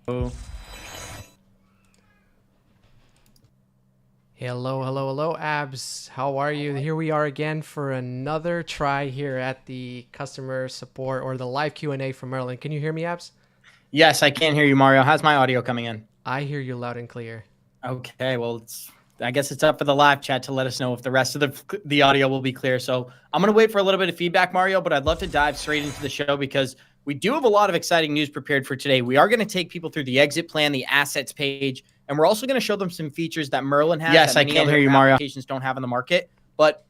Hello, Abs. How are you? Here we are again for another try here at the customer support or the live Q&A from Merlin. Can you hear me, Abs? Yes, I can hear you, Mario. How's my audio coming in? I hear you loud and clear. Okay, well, I guess it's up for the live chat to let us know if the rest of the audio will be clear. So I'm going to wait for a little bit of feedback, Mario, but I'd love to dive straight into the show because we do have a lot of exciting news prepared for today. We are going to take people through the exit plan, the assets page, and we're also going to show them some features that Merlin has Yes, that I many can other hear you, Mario. applications don't have in the market. But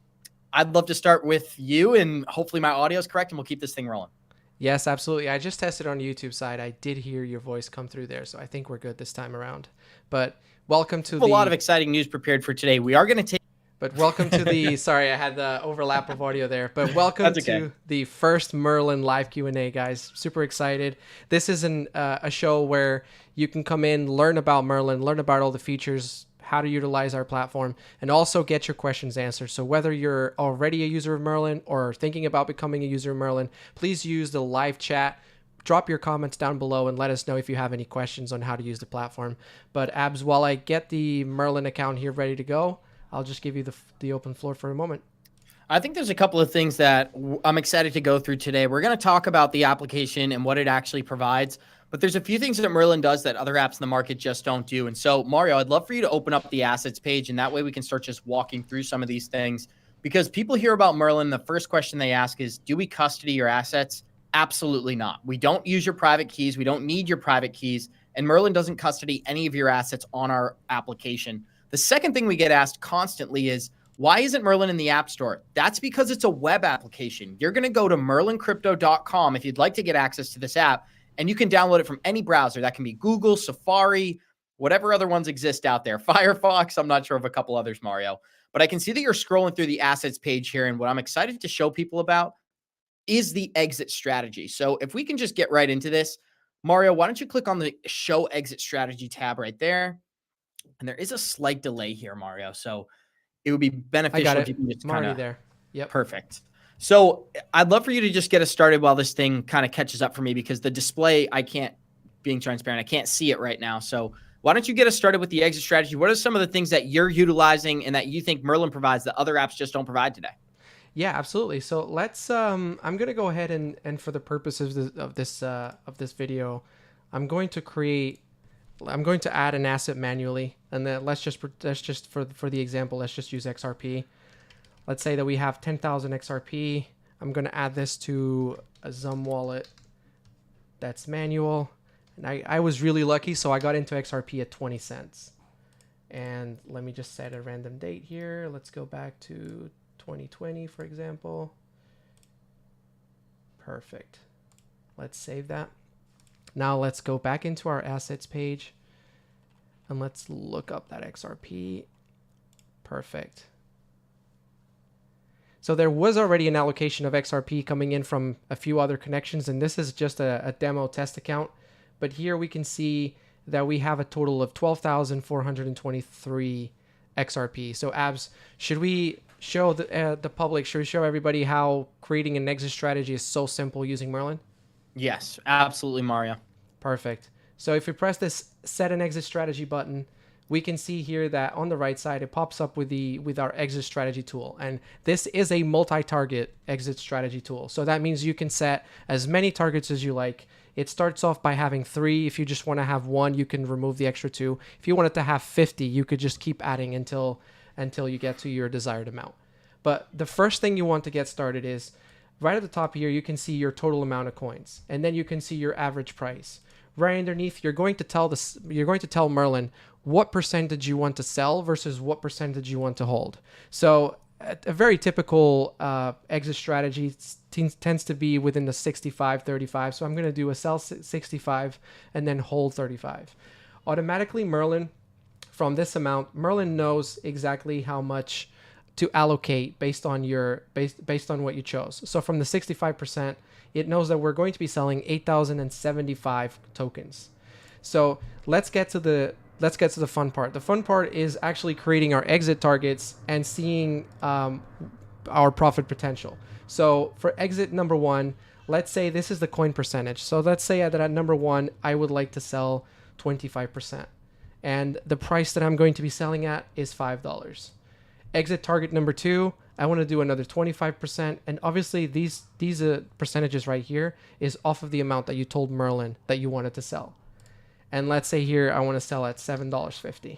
I'd love to start with you, and hopefully my audio is correct, and we'll keep this thing rolling. Yes, absolutely. I just tested on the YouTube side. I did hear your voice come through there, so I think we're good this time around. But welcome to a lot of exciting news prepared for today. We are going to take. But welcome to the, sorry, I had the overlap of audio there, but welcome to the first Merlin live Q&A, guys. Super excited. This is a show where you can come in, learn about Merlin, learn about all the features, how to utilize our platform, and also get your questions answered. So whether you're already a user of Merlin or thinking about becoming a user of Merlin, please use the live chat. Drop your comments down below and let us know if you have any questions on how to use the platform. But Abs, while I get the Merlin account here ready to go, I'll just give you the open floor for a moment. I think there's a couple of things that I'm excited to go through today. We're going to talk about the application and what it actually provides, but there's a few things that Merlin does that other apps in the market just don't do. And so, Mario, I'd love for you to open up the assets page, and that way we can start just walking through some of these things. Because people hear about Merlin, the first question they ask is, do we custody your assets? Absolutely not. We don't use your private keys. We don't need your private keys. And Merlin doesn't custody any of your assets on our application. The second thing we get asked constantly is, why isn't Merlin in the App Store? That's because it's a web application. You're going to go to merlincrypto.com if you'd like to get access to this app, and you can download it from any browser. That can be Google, Safari, whatever other ones exist out there. Firefox, I'm not sure of a couple others, Mario. But I can see that you're scrolling through the assets page here, and what I'm excited to show people about is the exit strategy. So if we can just get right into this, Mario, why don't you click on the Show Exit Strategy tab right there? And there is a slight delay here, Mario. So it would be beneficial if you can just kind of there. Yep. Perfect. So I'd love for you to just get us started while this thing kind of catches up for me, because the display, being transparent, I can't see it right now. So why don't you get us started with the exit strategy? What are some of the things that you're utilizing and that you think Merlin provides that other apps just don't provide today? Yeah, absolutely. So let's, I'm going to go ahead and for the purposes of this video, I'm going to add an asset manually, and then let's just for the example, let's just use XRP. Let's say that we have 10,000 XRP. I'm going to add this to a Zum wallet that's manual. And I was really lucky, so I got into XRP at 20 cents. And let me just set a random date here. Let's go back to 2020, for example. Perfect. Let's save that. Now let's go back into our assets page and let's look up that XRP. Perfect. So there was already an allocation of XRP coming in from a few other connections, and this is just a demo test account. But here we can see that we have a total of 12,423 XRP. So Abs, should we show the public, should we show everybody how creating an exit strategy is so simple using Merlin? Yes, absolutely, Mario. Perfect. So if we press this set an exit strategy button, we can see here that on the right side, it pops up with our exit strategy tool. And this is a multi-target exit strategy tool. So that means you can set as many targets as you like. It starts off by having 3. If you just want to have 1, you can remove the extra 2. If you wanted to have 50, you could just keep adding until you get to your desired amount. But the first thing you want to get started is right at the top here, you can see your total amount of coins, and then you can see your average price. Right underneath, you're going to tell Merlin what percentage you want to sell versus what percentage you want to hold. So a very typical exit strategy tends to be within the 65-35. So I'm going to do a sell 65 and then hold 35. Automatically, Merlin, from this amount, Merlin knows exactly how much to allocate based on what you chose. So from the 65%, it knows that we're going to be selling 8,075 tokens. So let's get to the fun part. The fun part is actually creating our exit targets and seeing our profit potential. So for exit number 1, let's say this is the coin percentage. So let's say that at number 1, I would like to sell 25%. And the price that I'm going to be selling at is $5. Exit target number 2, I want to do another 25%. And obviously these percentages right here is off of the amount that you told Merlin that you wanted to sell. And let's say here I want to sell at $7.50.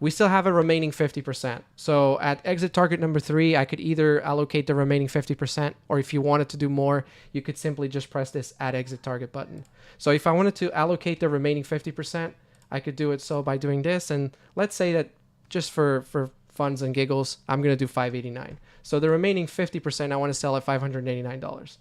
We still have a remaining 50%. So at exit target number 3, I could either allocate the remaining 50%, or if you wanted to do more, you could simply just press this add exit target button. So if I wanted to allocate the remaining 50%, I could do it so by doing this. And let's say that just for funds and giggles, I'm going to do $589. So the remaining 50% I want to sell at $589.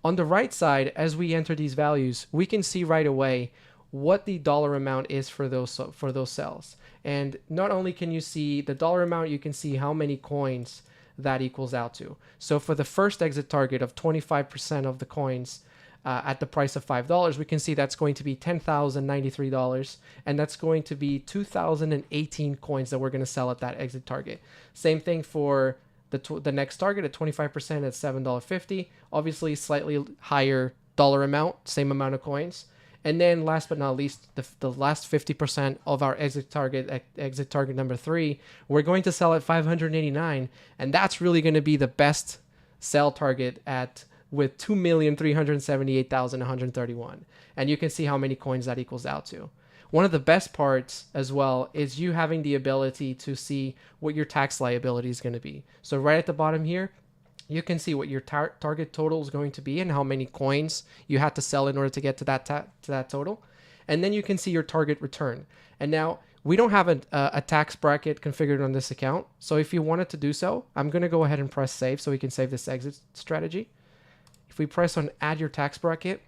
On the right side, as we enter these values, we can see right away what the dollar amount is for those cells. And not only can you see the dollar amount, you can see how many coins that equals out to. So for the first exit target of 25% of the coins at the price of $5, we can see that's going to be $10,093, and that's going to be 2,018 coins that we're going to sell at that exit target. Same thing for the next target at 25% at $7.50. Obviously, slightly higher dollar amount, same amount of coins. And then last but not least, the last 50% of our exit target number 3, we're going to sell at $589, and that's really going to be the best sell target with 2,378,131. And you can see how many coins that equals out to. One of the best parts as well is you having the ability to see what your tax liability is going to be. So right at the bottom here, you can see what your target total is going to be and how many coins you had to sell in order to get to that total. And then you can see your target return. And now we don't have a tax bracket configured on this account. So if you wanted to do so, I'm going to go ahead and press save so we can save this exit strategy. If we press on add your tax bracket,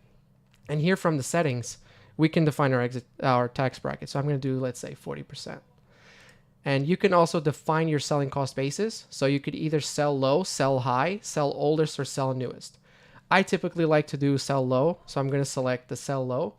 and here from the settings, we can define our tax bracket. So I'm going to do, let's say, 40%. And you can also define your selling cost basis. So you could either sell low, sell high, sell oldest, or sell newest. I typically like to do sell low. So I'm going to select the sell low.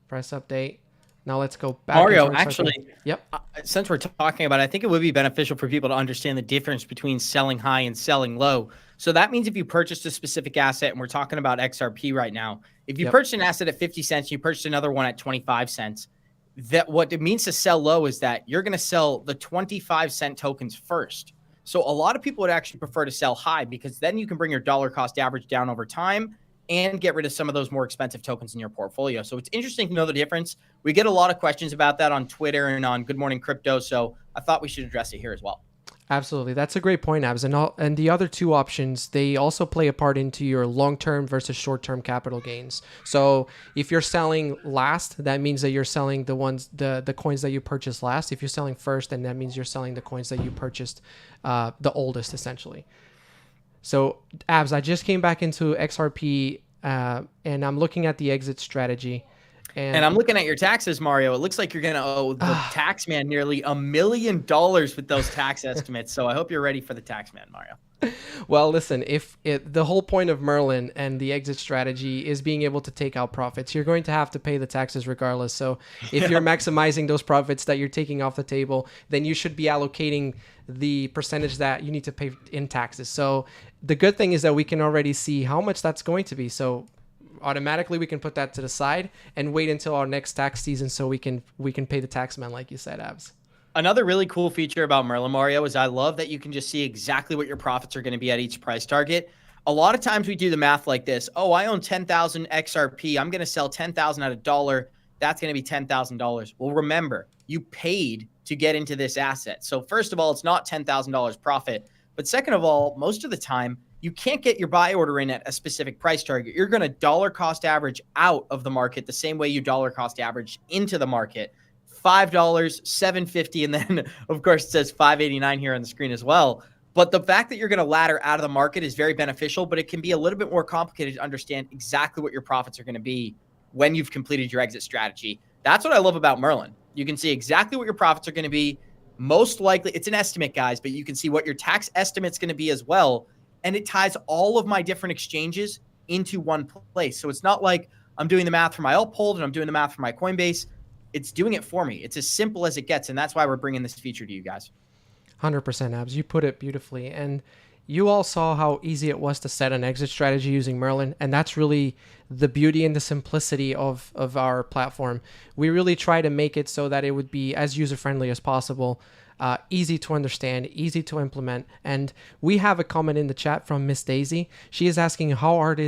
Press update. Now let's go back. Mario, actually, yep. Since we're talking about it, I think it would be beneficial for people to understand the difference between selling high and selling low. So that means if you purchased a specific asset, and we're talking about XRP right now, if you purchased an asset at 50 cents, you purchased another one at 25 cents, that what it means to sell low is that you're going to sell the 25-cent tokens first. So a lot of people would actually prefer to sell high because then you can bring your dollar cost average down over time and get rid of some of those more expensive tokens in your portfolio. So it's interesting to know the difference. We get a lot of questions about that on Twitter and on Good Morning Crypto. So I thought we should address it here as well. Absolutely. That's a great point, Abs. And the other two options, they also play a part into your long-term versus short-term capital gains. So if you're selling last, that means that you're selling the coins that you purchased last. If you're selling first, then that means you're selling the coins that you purchased the oldest, essentially. So Abs, I just came back into XRP and I'm looking at the exit strategy. And I'm looking at your taxes, Mario. It looks like you're going to owe the tax man nearly $1 million with those tax estimates. So I hope you're ready for the tax man, Mario. Well, listen, the whole point of Merlin and the exit strategy is being able to take out profits. You're going to have to pay the taxes regardless. So if you're maximizing those profits that you're taking off the table, then you should be allocating the percentage that you need to pay in taxes. So the good thing is that we can already see how much that's going to be. So automatically we can put that to the side and wait until our next tax season so we can pay the tax man, like you said, Abs. Another really cool feature about Merlin, Mario, is I love that you can just see exactly what your profits are going to be at each price target. A lot of times we do the math like this. Oh, I own 10,000 XRP. I'm going to sell 10,000 at $1. That's going to be $10,000. Well, remember, you paid to get into this asset. So first of all, it's not $10,000 profit. But second of all, most of the time, you can't get your buy order in at a specific price target. You're going to dollar cost average out of the market the same way you dollar cost average into the market. $5, $7.50, and then, of course, it says $5.89 here on the screen as well. But the fact that you're going to ladder out of the market is very beneficial, but it can be a little bit more complicated to understand exactly what your profits are going to be when you've completed your exit strategy. That's what I love about Merlin. You can see exactly what your profits are going to be. Most likely, it's an estimate, guys, but you can see what your tax estimate's going to be as well. And it ties all of my different exchanges into one place. So it's not like I'm doing the math for my Uphold and I'm doing the math for my Coinbase. It's doing it for me. It's as simple as it gets. And that's why we're bringing this feature to you guys. 100%, Abs. You put it beautifully. And you all saw how easy it was to set an exit strategy using Merlin, and that's really the beauty and the simplicity of our platform. We really try to make it so that it would be as user friendly as possible, easy to understand, easy to implement. And we have a comment in the chat from Miss Daisy. She is asking how hard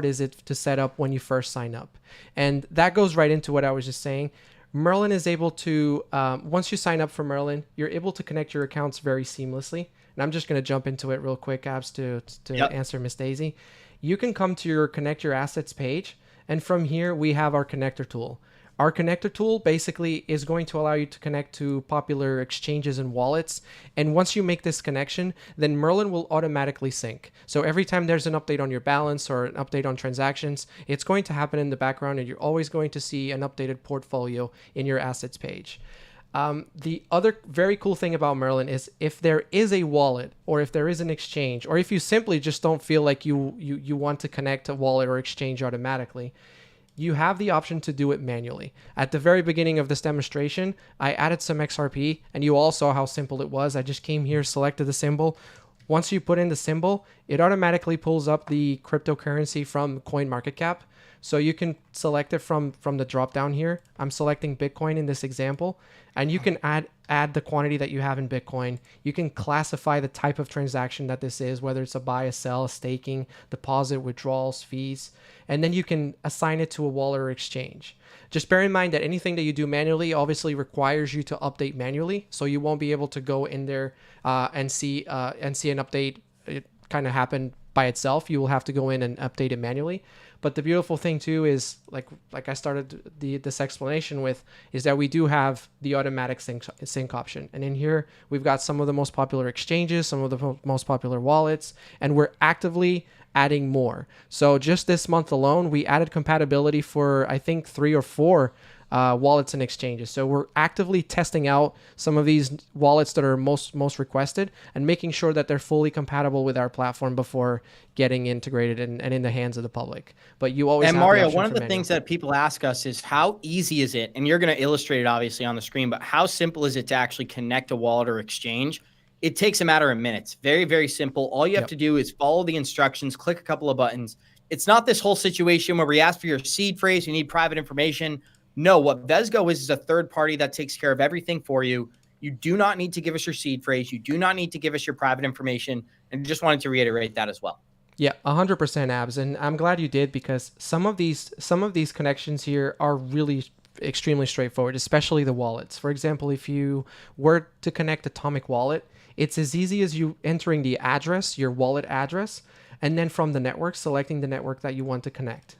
is it to set up when you first sign up, and that goes right into what I was just saying. Merlin is able to, once you sign up for Merlin, you're able to connect your accounts very seamlessly. And I'm just going to jump into it real quick, Abs, to Yep. answer Miss Daisy. You can come to your Connect Your Assets page, and from here, we have our connector tool. Our connector tool basically is going to allow you to connect to popular exchanges and wallets. And once you make this connection, then Merlin will automatically sync. So every time there's an update on your balance or an update on transactions, it's going to happen in the background, and you're always going to see an updated portfolio in your assets page. The other very cool thing about Merlin is if there is a wallet or if there is an exchange, or if you simply just don't feel like you want to connect a wallet or exchange automatically, you have the option to do it manually. At the very beginning of this demonstration, I added some XRP, and you all saw how simple it was. I just came here, selected the symbol. Once you put in the symbol, it automatically pulls up the cryptocurrency from CoinMarketCap. So you can select it from the drop down here. I'm selecting Bitcoin in this example, and you can add the quantity that you have in Bitcoin. You can classify the type of transaction that this is, whether it's a buy, a sell, a staking, deposit, withdrawals, fees, and then you can assign it to a wallet or exchange. Just bear in mind that anything that you do manually obviously requires you to update manually, so you won't be able to go in there and see an update kind of happen by itself. You will have to go in and update it manually. But the beautiful thing too is like I started this explanation with, is that we do have the automatic sync option. And in here, we've got some of the most popular exchanges, some of the most popular wallets, and we're actively adding more. So just this month alone, we added compatibility for, I think, 3 or 4 wallets and exchanges. So we're actively testing out some of these wallets that are most requested and making sure that they're fully compatible with our platform before getting integrated and in the hands of the public. But you always And have the Mario, option one of for the manual. things that people ask us is how easy is it? And you're going to illustrate it obviously on the screen, but how simple is it to actually connect a wallet or exchange? It takes a matter of minutes. Very, very simple. All you have Yep. to do is follow the instructions, click a couple of buttons. It's not this whole situation where we ask for your seed phrase, you need private information. No, what Vesgo is a third party that takes care of everything for you. You do not need to give us your seed phrase. You do not need to give us your private information. And just wanted to reiterate that as well. Yeah, 100% Abs, and I'm glad you did, because some of these connections here are really extremely straightforward, especially the wallets. For example, if you were to connect Atomic Wallet, it's as easy as you entering the address, your wallet address, and then from the network selecting the network that you want to connect.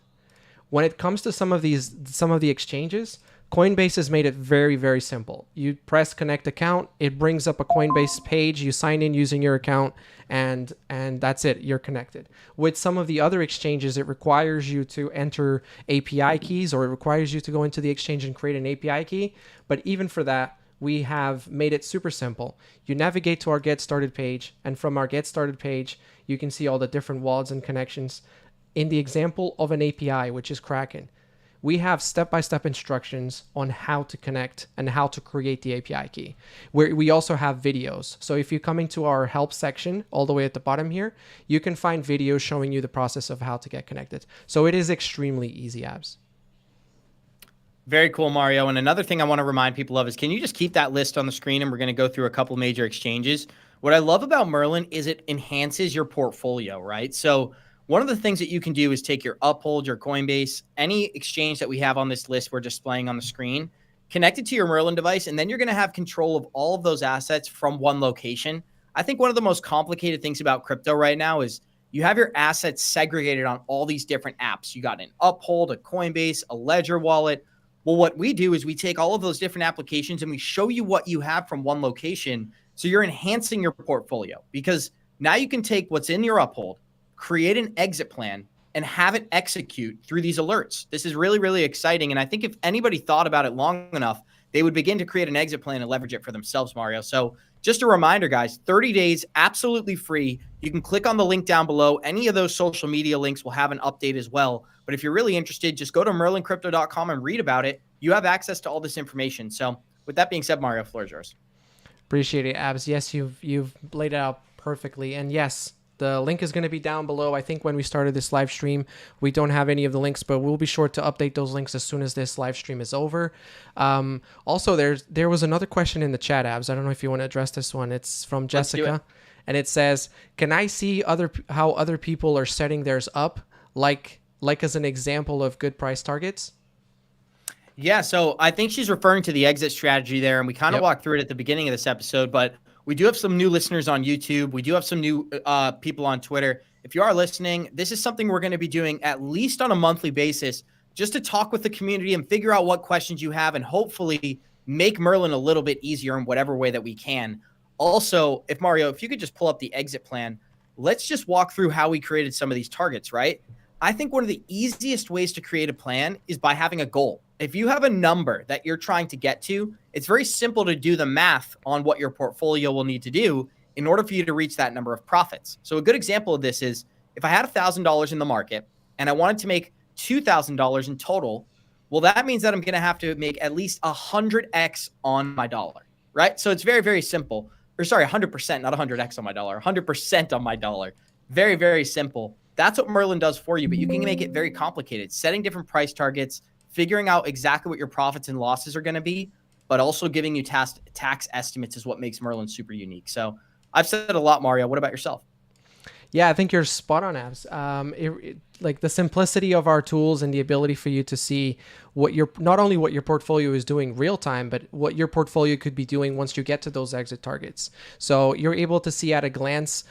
When it comes to some of the exchanges, Coinbase has made it very, very simple. You press connect account, it brings up a Coinbase page, you sign in using your account, and that's it, you're connected. With some of the other exchanges, it requires you to enter API keys, or it requires you to go into the exchange and create an API key. But even for that, we have made it super simple. You navigate to our Get Started page, and from our Get Started page, you can see all the different wallets and connections. In the example of an API, which is Kraken, we have step-by-step instructions on how to connect and how to create the API key. We also have videos. So if you come into our help section all the way at the bottom here, you can find videos showing you the process of how to get connected. So it is extremely easy, Abs. Very cool, Mario. And another thing I want to remind people of is, can you just keep that list on the screen, and we're going to go through a couple major exchanges. What I love about Merlin is it enhances your portfolio, right? So one of the things that you can do is take your Uphold, your Coinbase, any exchange that we have on this list we're displaying on the screen, connect it to your Merlin device, and then you're going to have control of all of those assets from one location. I think one of the most complicated things about crypto right now is you have your assets segregated on all these different apps. You got an Uphold, a Coinbase, a Ledger wallet. Well, what we do is we take all of those different applications and we show you what you have from one location. So you're enhancing your portfolio, because now you can take what's in your Uphold, create an exit plan, and have it execute through these alerts. This is really, really exciting. And I think if anybody thought about it long enough, they would begin to create an exit plan and leverage it for themselves, Mario. So just a reminder, guys, 30 days, absolutely free. You can click on the link down below. Any of those social media links will have an update as well. But if you're really interested, just go to merlincrypto.com and read about it. You have access to all this information. So with that being said, Mario, floor is yours. Appreciate it, Abs. Yes, you've laid it out perfectly. And yes, the link is going to be down below. I think when we started this live stream, we don't have any of the links, but we'll be sure to update those links as soon as this live stream is over. Also, there was another question in the chat, Abs. I don't know if you want to address this one. It's from Jessica, and it says, "Can I see how other people are setting theirs up, like as an example of good price targets?" Yeah, so I think she's referring to the exit strategy there, and we kind of walked through it at the beginning of this episode, but we do have some new listeners on YouTube. We do have some new people on Twitter. If you are listening, this is something we're going to be doing at least on a monthly basis, just to talk with the community and figure out what questions you have and hopefully make Merlin a little bit easier in whatever way that we can. Also, if you could just pull up the exit plan, let's just walk through how we created some of these targets, right? I think one of the easiest ways to create a plan is by having a goal. If you have a number that you're trying to get to, it's very simple to do the math on what your portfolio will need to do in order for you to reach that number of profits. So a good example of this is if I had $1,000 in the market and I wanted to make $2,000 in total, well, that means that I'm going to have to make at least 100x on my dollar, right? So it's very, very simple. Or sorry, 100%, not 100x on my dollar, 100% on my dollar. Very, very simple. That's what Merlin does for you, but you can make it very complicated, setting different price targets, figuring out exactly what your profits and losses are going to be, but also giving you tax estimates is what makes Merlin super unique. So I've said a lot, Mario. What about yourself? Yeah, I think you're spot on, Abs. Like the simplicity of our tools and the ability for you to see not only what your portfolio is doing real time, but what your portfolio could be doing once you get to those exit targets. So you're able to see at a glance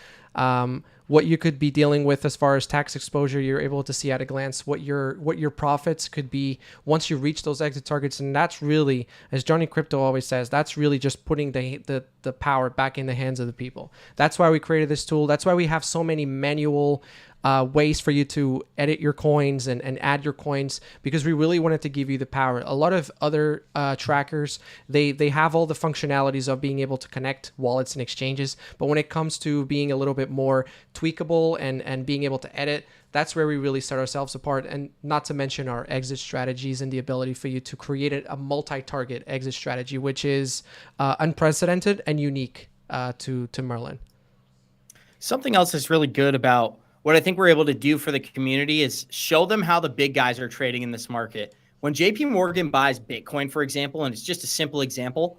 what you could be dealing with as far as tax exposure. You're able to see at a glance what your profits could be once you reach those exit targets. And that's really, as Johnny Crypto always says, that's really just putting the power back in the hands of the people. That's why we created this tool. That's why we have so many manual ways for you to edit your coins and add your coins, because we really wanted to give you the power. A lot of other trackers, they have all the functionalities of being able to connect wallets and exchanges, but when it comes to being a little bit more tweakable and being able to edit, that's where we really set ourselves apart. And not to mention our exit strategies and the ability for you to create a multi-target exit strategy, which is unprecedented and unique to Merlin. Something else that's really good about what I think we're able to do for the community is show them how the big guys are trading in this market. When JP Morgan buys Bitcoin, for example, and it's just a simple example,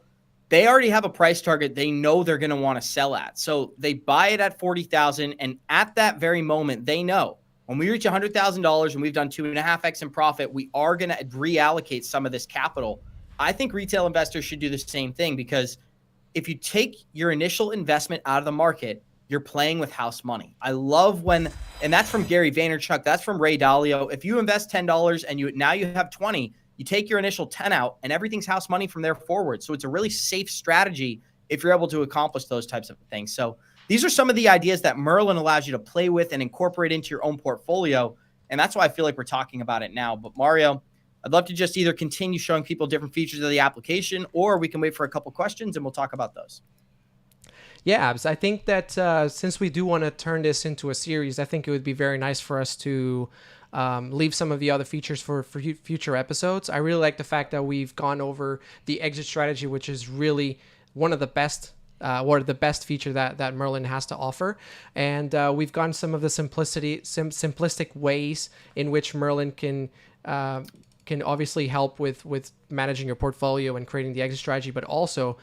they already have a price target they know they're going to want to sell at. So they buy it at 40,000, and at that very moment, they know when we reach $100,000 and we've done 2.5x in profit, we are going to reallocate some of this capital. I think retail investors should do the same thing, because if you take your initial investment out of the market, you're playing with house money. I love and that's from Gary Vaynerchuk, that's from Ray Dalio. If you invest $10 and now you have 20, you take your initial 10 out and everything's house money from there forward. So it's a really safe strategy if you're able to accomplish those types of things. So these are some of the ideas that Merlin allows you to play with and incorporate into your own portfolio. And that's why I feel like we're talking about it now. But Mario, I'd love to just either continue showing people different features of the application, or we can wait for a couple questions and we'll talk about those. Yeah, Abs. I think that since we do want to turn this into a series, I think it would be very nice for us to leave some of the other features for future episodes. I really like the fact that we've gone over the exit strategy, which is really one of the best or the best feature that Merlin has to offer. And we've gone some of the simplistic ways in which Merlin can obviously help with managing your portfolio and creating the exit strategy, but also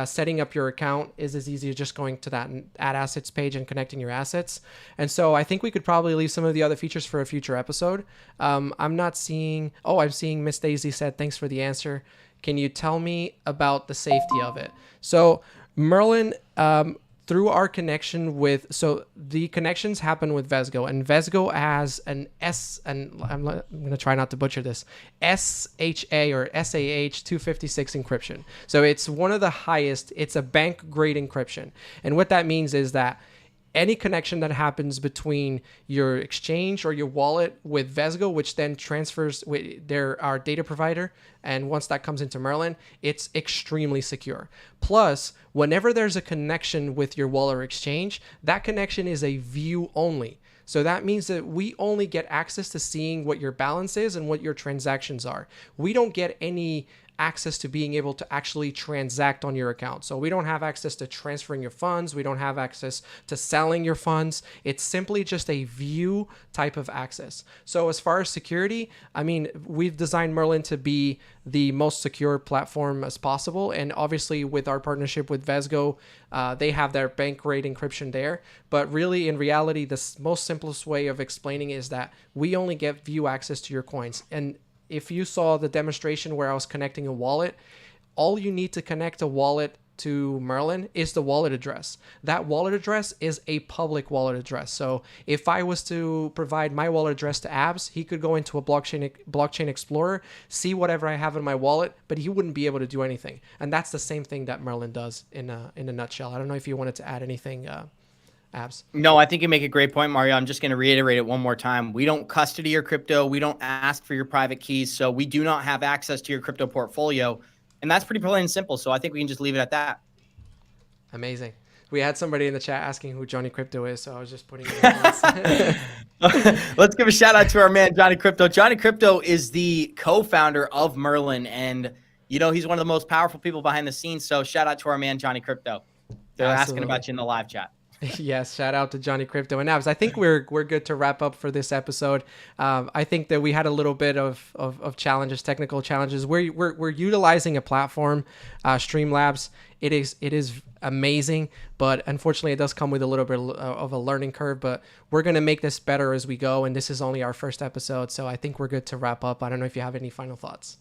setting up your account is as easy as just going to that add assets page and connecting your assets. And so I think we could probably leave some of the other features for a future episode. I'm seeing Miss Daisy said, thanks for the answer. Can you tell me about the safety of it? So Merlin, through our connection so the connections happen with Vesgo, and Vesgo has an and I'm going to try not to butcher this, SHA or SAH 256 encryption. So it's one of the highest, it's a bank grade encryption. And what that means is that any connection that happens between your exchange or your wallet with Vesgo, which then transfers with our data provider, and once that comes into Merlin, it's extremely secure. Plus, whenever there's a connection with your wallet or exchange, that connection is a view only. So that means that we only get access to seeing what your balance is and what your transactions are. We don't get any access to being able to actually transact on your account. So we don't have access to transferring your funds. We don't have access to selling your funds. It's simply just a view type of access. So as far as security, I mean, we've designed Merlin to be the most secure platform as possible. And obviously with our partnership with Vesgo, they have their bank rate encryption there. But really, in reality, the most simplest way of explaining is that we only get view access to your coins. And if you saw the demonstration where I was connecting a wallet, all you need to connect a wallet to Merlin is the wallet address. That wallet address is a public wallet address. So if I was to provide my wallet address to Abs, he could go into a blockchain explorer, see whatever I have in my wallet, but he wouldn't be able to do anything. And that's the same thing that Merlin does in a nutshell. I don't know if you wanted to add anything, Abs. No, I think you make a great point, Mario. I'm just going to reiterate it one more time. We don't custody your crypto. We don't ask for your private keys. So we do not have access to your crypto portfolio. And that's pretty plain and simple. So I think we can just leave it at that. Amazing. We had somebody in the chat asking who Johnny Crypto is, so I was just putting it in. Let's give a shout out to our man, Johnny Crypto. Johnny Crypto is the co-founder of Merlin. And, you know, he's one of the most powerful people behind the scenes. So shout out to our man, Johnny Crypto. They're asking about you in the live chat. Yes, shout out to Johnny Crypto and Abs. I think we're good to wrap up for this episode. I think that we had a little bit of challenges, technical challenges. We're utilizing a platform, Streamlabs. It is amazing, but unfortunately, it does come with a little bit of a learning curve. But we're gonna make this better as we go, and this is only our first episode, so I think we're good to wrap up. I don't know if you have any final thoughts.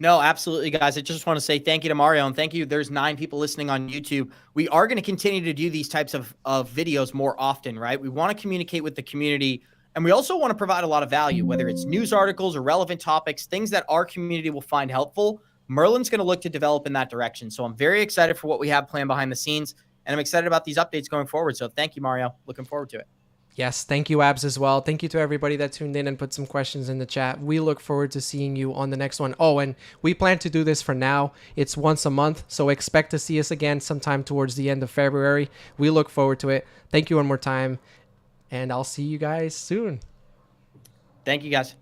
No, absolutely, guys. I just want to say thank you to Mario, and thank you. There's 9 people listening on YouTube. We are going to continue to do these types of videos more often, right? We want to communicate with the community, and we also want to provide a lot of value, whether it's news articles or relevant topics, things that our community will find helpful. Merlin's going to look to develop in that direction. So I'm very excited for what we have planned behind the scenes, and I'm excited about these updates going forward. So thank you, Mario. Looking forward to it. Yes, thank you, Abs, as well. Thank you to everybody that tuned in and put some questions in the chat. We look forward to seeing you on the next one. Oh, and we plan to do this for now. It's once a month, so expect to see us again sometime towards the end of February. We look forward to it. Thank you one more time, and I'll see you guys soon. Thank you, guys.